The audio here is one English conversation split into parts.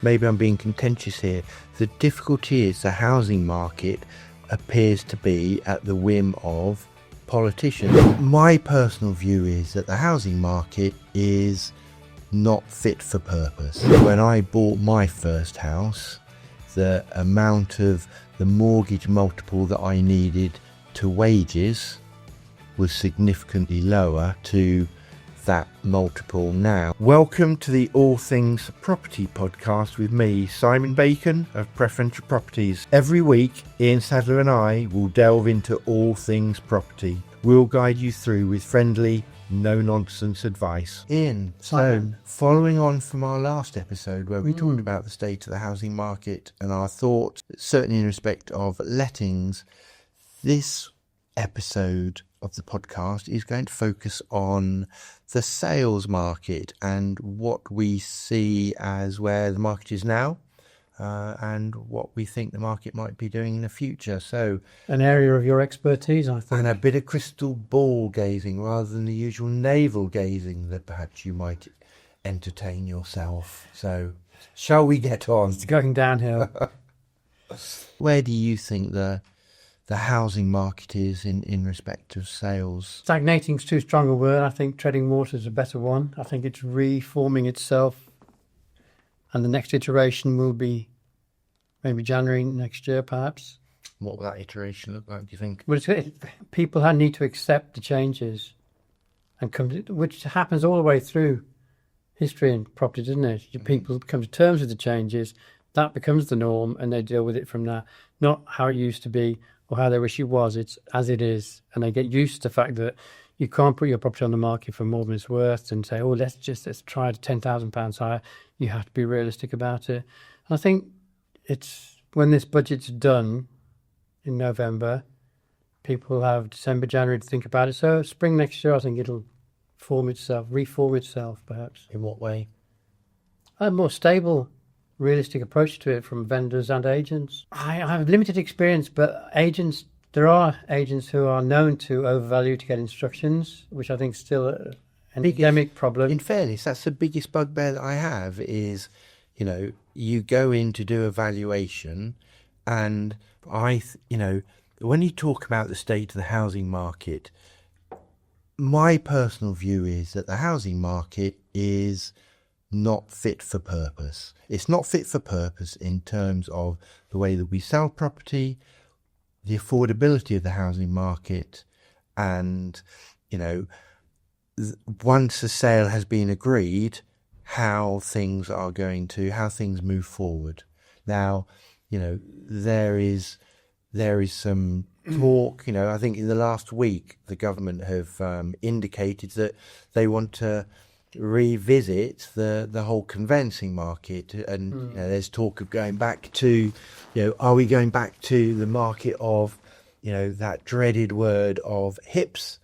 Maybe I'm being contentious here. The difficulty is the housing market appears to be at the whim of politicians. My personal view is that the housing market is not fit for purpose. When I bought my first house, the amount of the mortgage multiple that I needed to wages was significantly lower to that multiple now. Welcome to the All Things Property podcast with me, Simon Bacon of Preferential Properties. Every week, Ian Sadler and I will delve into all things property. We'll guide you through with friendly, no-nonsense advice. Ian, Simon. So following on from our last episode where we talked about the state of the housing market and our thoughts, certainly in respect of lettings, this episode of the podcast is going to focus on the sales market and what we see as where the market is now and what we think the market might be doing in the future. So an area of your expertise, I think. And a bit of crystal ball gazing rather than the usual navel gazing that perhaps you might entertain yourself. So shall we get on? It's going downhill. Where do you think the housing market is in respect of sales? Stagnating's too strong a word. I think treading water is a better one. I think it's reforming itself, and the next iteration will be maybe January next year, perhaps. What will that iteration look like, do you think? Well, people need to accept the changes, and which happens all the way through history and property, doesn't it? People come to terms with the changes, that becomes the norm, and they deal with it from there. Not how it used to be or how they wish it was. It's as it is, and they get used to the fact that you can't put your property on the market for more than it's worth and say, let's try it £10,000 higher. You have to be realistic about it. And I think it's when this budget's done in November, people have December, January to think about it. So spring next year, I think it'll reform itself, perhaps. In what way? A more stable, realistic approach to it from vendors and agents. I have limited experience, but there are agents who are known to overvalue to get instructions, which I think is still an endemic problem. In fairness, that's the biggest bugbear that I have is, you go in to do a valuation and when you talk about the state of the housing market, my personal view is that the housing market is not fit for purpose. It's not fit for purpose in terms of the way that we sell property, the affordability of the housing market, and, once a sale has been agreed, how things move forward. Now, there is some talk, I think in the last week, the government have indicated that they want to revisit the whole conveyancing market, and there's talk of going back to, are we going back to the market of, that dreaded word of hips?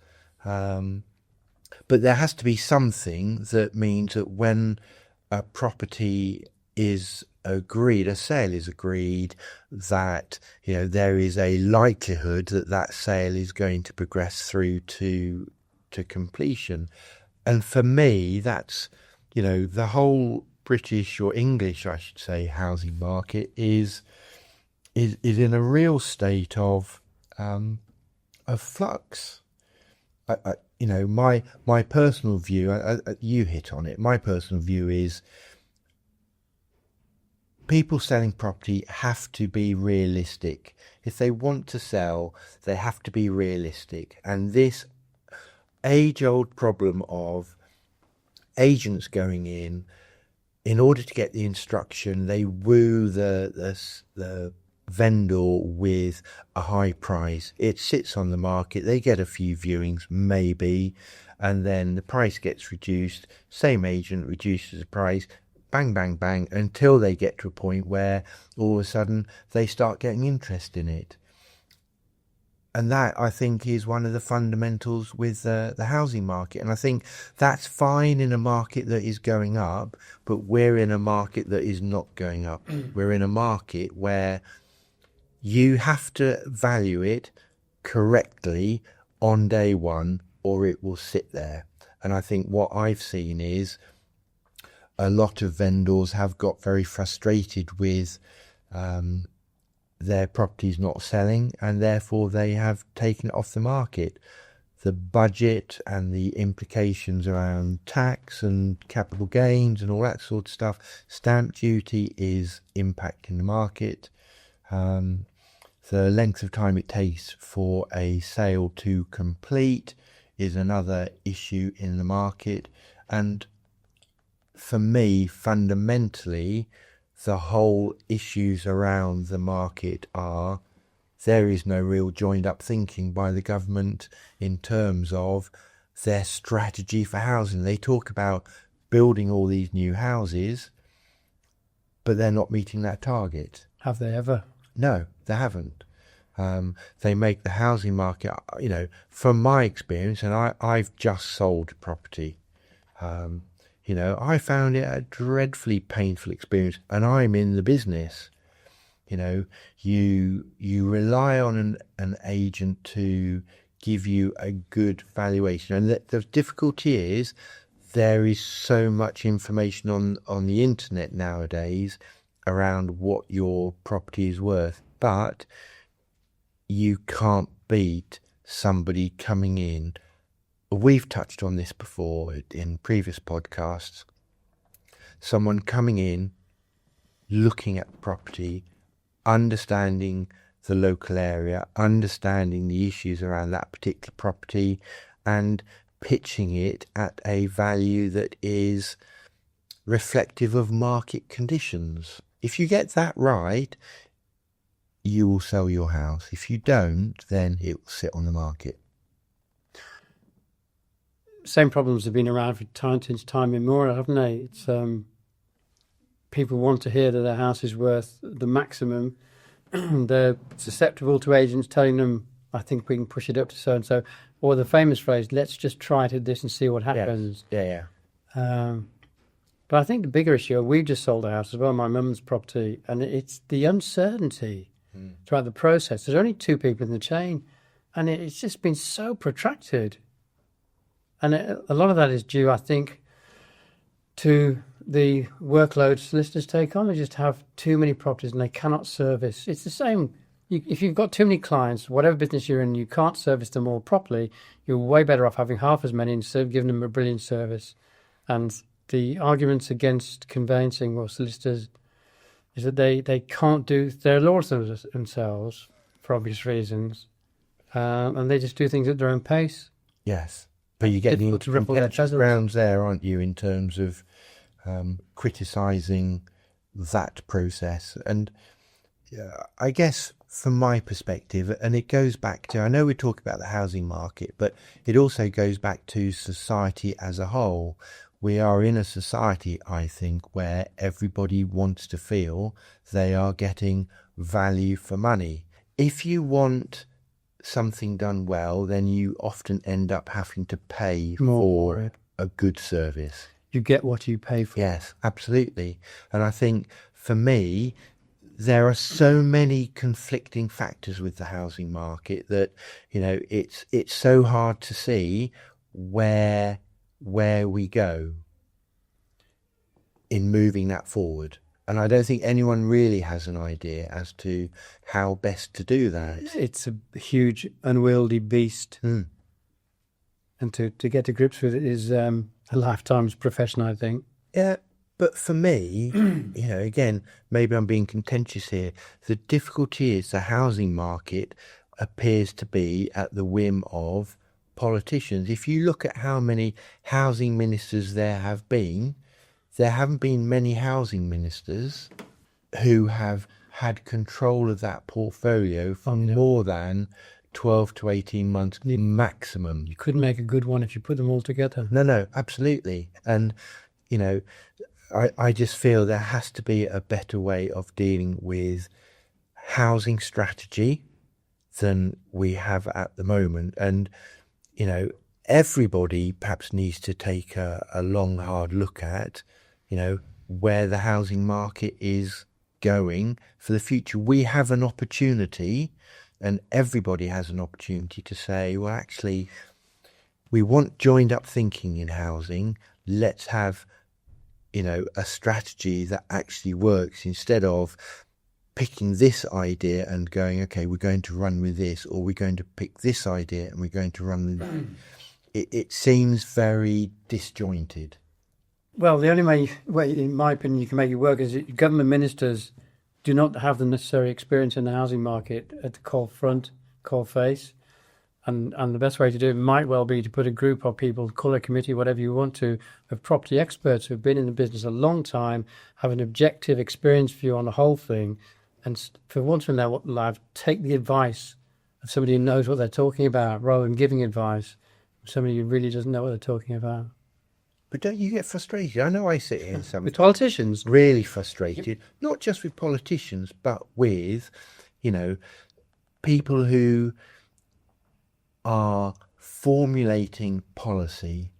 But there has to be something that means that when a property is agreed, a sale is agreed, that there is a likelihood that sale is going to progress through to completion. And for me, that's, the whole British or English, I should say, housing market is in a real state of flux. My personal view, you hit on it. My personal view is people selling property have to be realistic. If they want to sell, they have to be realistic. And this age-old problem of agents going in order to get the instruction, they woo the vendor with a high price. It sits on the market, they get a few viewings maybe, and then the price gets reduced, same agent reduces the price, bang bang bang, until they get to a point where all of a sudden they start getting interest in it. And that, I think, is one of the fundamentals with the housing market. And I think that's fine in a market that is going up, but we're in a market that is not going up. We're in a market where you have to value it correctly on day one, or it will sit there. And I think what I've seen is a lot of vendors have got very frustrated with their properties not selling, and therefore they have taken it off the market. The budget and the implications around tax and capital gains and all that sort of stuff, stamp duty is impacting the market. The length of time it takes for a sale to complete is another issue in the market. And for me, fundamentally, the whole issues around the market are there is no real joined up thinking by the government in terms of their strategy for housing. They talk about building all these new houses, but they're not meeting that target. Have they ever? No, they haven't. They make the housing market, from my experience, and I've just sold property. I found it a dreadfully painful experience, and I'm in the business. You rely on an agent to give you a good valuation, and the difficulty is there is so much information on the internet nowadays around what your property is worth, but you can't beat somebody coming in. We've touched on this before in previous podcasts. Someone coming in, looking at the property, understanding the local area, understanding the issues around that particular property, and pitching it at a value that is reflective of market conditions. If you get that right, you will sell your house. If you don't, then it will sit on the market. Same problems have been around for since time immemorial, haven't they? It's people want to hear that their house is worth the maximum. They're susceptible to agents telling them, I think we can push it up to so-and-so. Or the famous phrase, let's just try to this and see what happens. Yeah. But I think the bigger issue, we've just sold a house as well, my mum's property, and it's the uncertainty throughout the process. There's only two people in the chain, and it's just been so protracted. And a lot of that is due, I think, to the workload solicitors take on. They just have too many properties and they cannot service. It's the same. If you've got too many clients, whatever business you're in, you can't service them all properly, you're way better off having half as many instead of giving them a brilliant service. And the arguments against conveyancing or solicitors is that they can't do, they're lawyers themselves for obvious reasons, and they just do things at their own pace. Yes. But you get the contentious grounds there, aren't you, in terms of criticising that process. And I guess from my perspective, and it goes back to, I know we talk about the housing market, but it also goes back to society as a whole. We are in a society, I think, where everybody wants to feel they are getting value for money. If you want something done well, then you often end up having to pay more for a good service. You get what you pay for. Yes, absolutely. And I think for me, there are so many conflicting factors with the housing market that, it's so hard to see where we go in moving that forward. And I don't think anyone really has an idea as to how best to do that. It's a huge, unwieldy beast. And to get to grips with it is a lifetime's profession, I think. Yeah, but for me, again, maybe I'm being contentious here. The difficulty is the housing market appears to be at the whim of politicians. If you look at how many housing ministers there haven't been many housing ministers who have had control of that portfolio for more than 12 to 18 months maximum. You couldn't make a good one if you put them all together. No, absolutely. And, I just feel there has to be a better way of dealing with housing strategy than we have at the moment. And, everybody perhaps needs to take a long, hard look at where the housing market is going for the future. We have an opportunity, and everybody has an opportunity to say, well, actually, we want joined up thinking in housing. Let's have, a strategy that actually works, instead of picking this idea and going, okay, we're going to run with this, or we're going to pick this idea and we're going to run with that. It seems very disjointed. Well, the only way, in my opinion, you can make it work is that government ministers do not have the necessary experience in the housing market at the coal face. And the best way to do it might well be to put a group of people, call a committee, whatever you want to, of property experts who've been in the business a long time, have an objective experience view on the whole thing, and for once in their life, take the advice of somebody who knows what they're talking about, rather than giving advice from somebody who really doesn't know what they're talking about. But don't you get frustrated? I know I sit here and With politicians? Really frustrated, not just with politicians, but with, people who are formulating policy.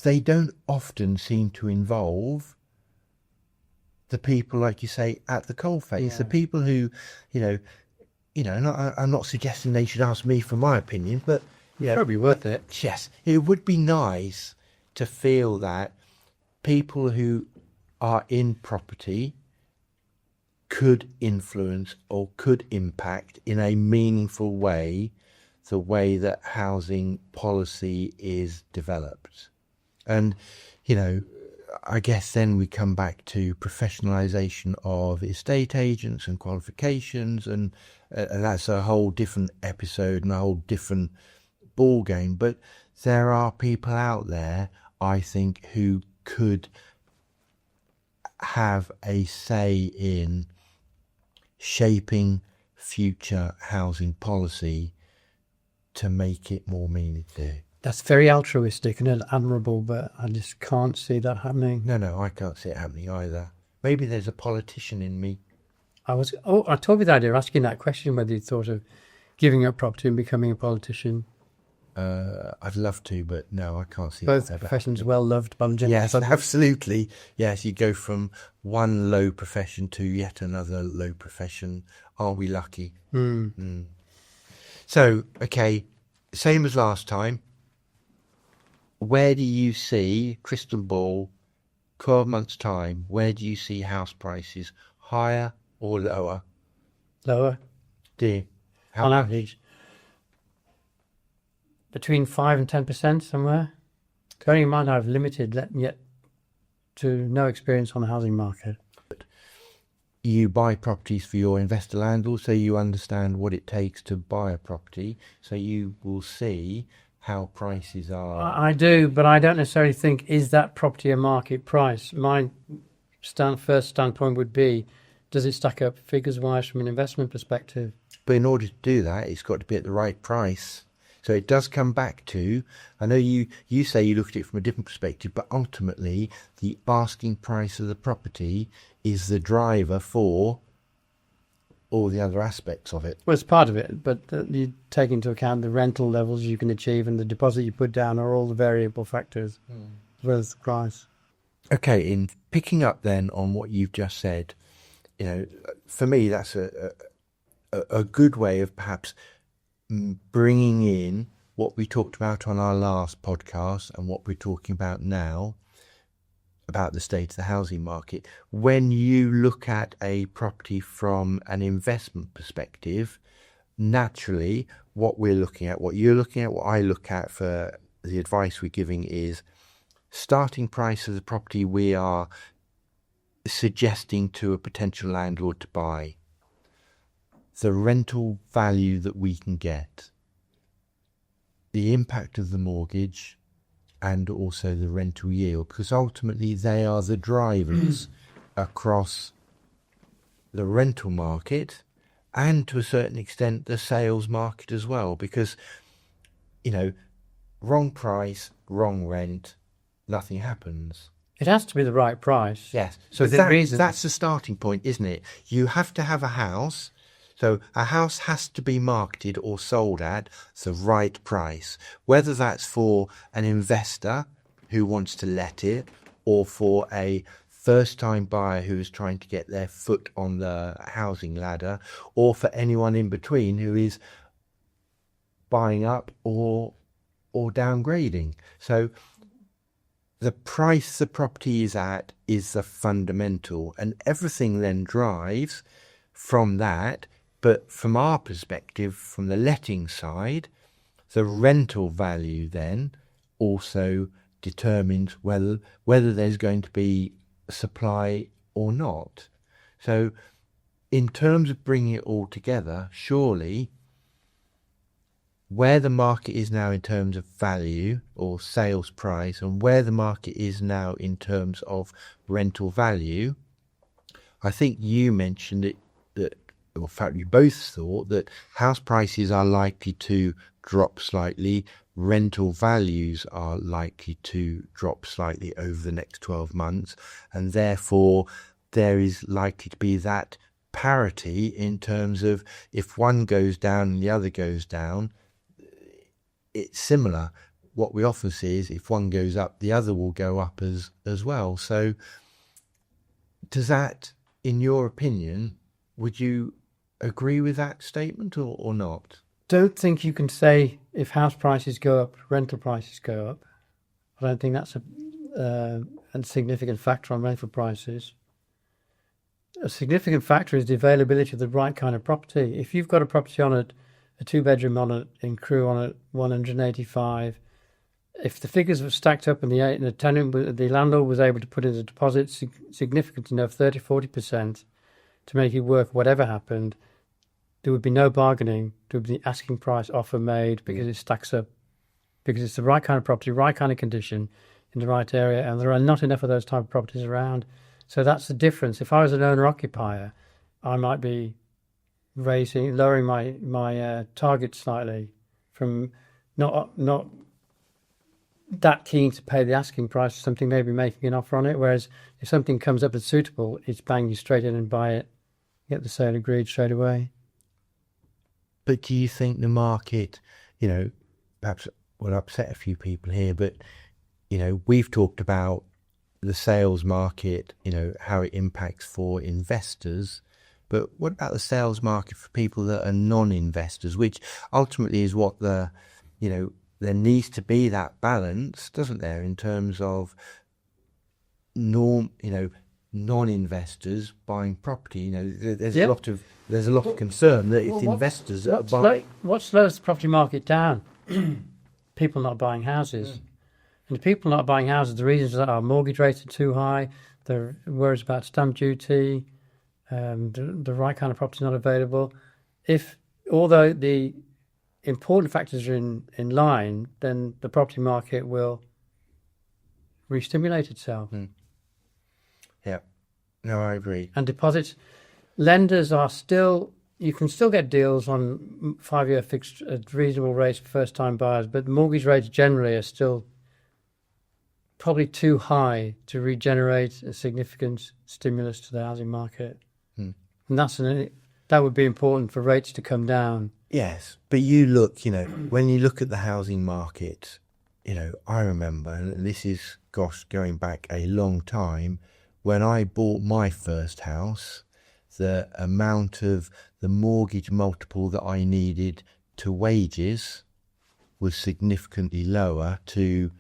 They don't often seem to involve the people, like you say, at the coalface. Yeah. The people who, and I'm not suggesting they should ask me for my opinion, but Probably worth it. yes, it would be nice to feel that people who are in property could influence or could impact in a meaningful way the way that housing policy is developed. And, I guess then we come back to professionalisation of estate agents and qualifications, and that's a whole different episode and a whole different ball game. But there are people out there, I think, who could have a say in shaping future housing policy to make it more meaningful. That's very altruistic and admirable, but I just can't see that happening. No, I can't see it happening either. Maybe there's a politician in me. I told you the idea of asking that question, whether you thought of giving up property and becoming a politician. I'd love to, but no, I can't see Both that. professions well loved by the general Yes, public. absolutely. Yes, you go from one low profession to yet another low profession. Are we lucky? So, okay, same as last time. Where do you see, crystal ball, 12 months' time, where do you see house prices? Higher or lower? Lower, Dear, on average. Between 5 and 10% somewhere. Bearing in mind I have limited yet to no experience on the housing market. You buy properties for your investor landlord, so you understand what it takes to buy a property, so you will see how prices are. I do, but I don't necessarily think, is that property a market price? My first standpoint would be, does it stack up figures-wise from an investment perspective? But in order to do that, it's got to be at the right price. So it does come back to, I know you say you look at it from a different perspective, but ultimately the asking price of the property is the driver for all the other aspects of it. Well, it's part of it, but you take into account the rental levels you can achieve and the deposit you put down are all the variable factors, as well as the price. Okay, in picking up then on what you've just said, for me that's a good way of perhaps bringing in what we talked about on our last podcast and what we're talking about now, about the state of the housing market. When you look at a property from an investment perspective, naturally what we're looking at, what you're looking at, what I look at for the advice we're giving is starting price of the property we are suggesting to a potential landlord to buy, the rental value that we can get, the impact of the mortgage, and also the rental yield, because ultimately they are the drivers across the rental market and to a certain extent the sales market as well, because wrong price, wrong rent, nothing happens. It has to be the right price. Yes, so that's the starting point, isn't it? You have to have a house. So a house has to be marketed or sold at the right price, whether that's for an investor who wants to let it or for a first-time buyer who is trying to get their foot on the housing ladder, or for anyone in between who is buying up or downgrading. So the price the property is at is the fundamental, and everything then drives from that. But from our perspective, from the letting side, the rental value then also determines whether there's going to be supply or not. So in terms of bringing it all together, surely where the market is now in terms of value or sales price and where the market is now in terms of rental value, I think you mentioned it, that, or in fact you both thought that house prices are likely to drop slightly, rental values are likely to drop slightly over the next 12 months, and therefore there is likely to be that parity in terms of if one goes down and the other goes down. It's similar. What we often see is if one goes up, the other will go up as well. So does that, in your opinion, would you agree with that statement or not? Don't think you can say if house prices go up, rental prices go up. I don't think that's a significant factor on rental prices. A significant factor is the availability of the right kind of property. If you've got a property on it, a two-bedroom on it, in Crewe on it, 185. If the figures were stacked up and the landlord was able to put in a deposit significant enough, 30-40%, to make it work, whatever happened, there would be no bargaining. There would be the asking price offer made because it stacks up, because it's the right kind of property, right kind of condition, in the right area, and there are not enough of those type of properties around. So that's the difference. If I was an owner-occupier, I might be lowering my target slightly from not that keen to pay the asking price, something maybe making an offer on it. Whereas if something comes up that's suitable, it's bang, you straight in and buy it, get the sale agreed straight away. But do you think the market, perhaps will upset a few people here, but we've talked about the sales market, how it impacts for investors. But what about the sales market for people that are non-investors, which ultimately is what there needs to be that balance, doesn't there, in terms of non-investors buying property. There's a lot of concern that if investors are buying. What slows the property market down? People not buying houses. And the people not buying houses, the reasons are mortgage rates are too high, the worries about stamp duty, the right kind of property not available. Although the important factors are in line, then the property market will re-stimulate itself. Yeah, no, I agree. And deposits, lenders are still, you can still get deals on 5-year fixed at reasonable rates for first-time buyers, but mortgage rates generally are still probably too high to regenerate a significant stimulus to the housing market. And that would be important for rates to come down. Yes, but you look, when you look at the housing market, I remember, and this is, going back a long time, when I bought my first house, the amount of the mortgage multiple that I needed to wages was significantly lower to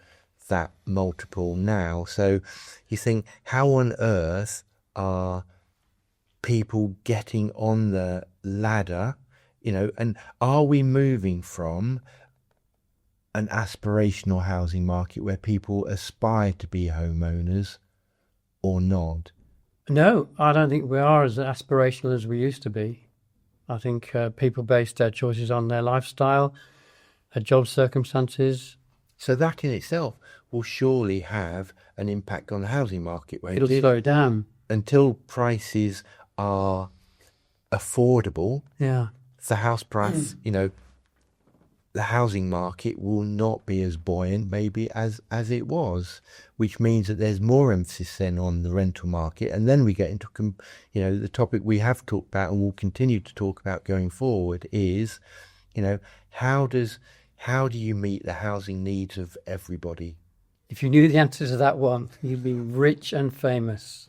that multiple now. So you think, how on earth are people getting on the ladder, and are we moving from an aspirational housing market where people aspire to be homeowners or not? No, I don't think we are as aspirational as we used to be. I think people base their choices on their lifestyle, their job circumstances. So that in itself will surely have an impact on the housing market. It'll slow down. Until prices are affordable, the house price, the housing market will not be as buoyant maybe as it was, which means that there's more emphasis then on the rental market. And then we get into, the topic we have talked about and will continue to talk about going forward is, how do you meet the housing needs of everybody? If you knew the answer to that one, you'd be rich and famous.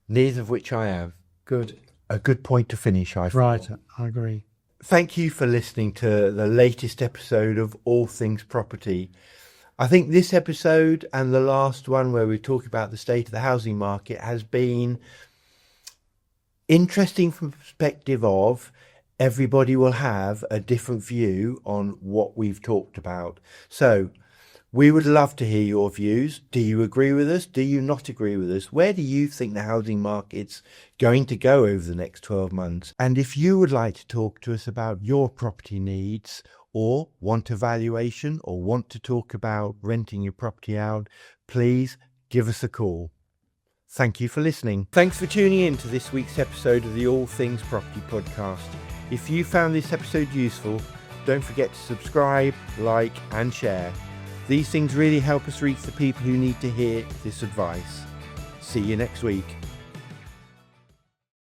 Neither of which I have. Good. A good point to finish, I feel. Right, I agree. Thank you for listening to the latest episode of All Things Property. I think this episode and the last one where we talk about the state of the housing market has been interesting from the perspective of everybody will have a different view on what we've talked about. So we would love to hear your views. Do you agree with us? Do you not agree with us? Where do you think the housing market's going to go over the next 12 months? And if you would like to talk to us about your property needs, or want a valuation, or want to talk about renting your property out, please give us a call. Thank you for listening. Thanks for tuning in to this week's episode of the All Things Property podcast. If you found this episode useful, don't forget to subscribe, like and share. These things really help us reach the people who need to hear this advice. See you next week.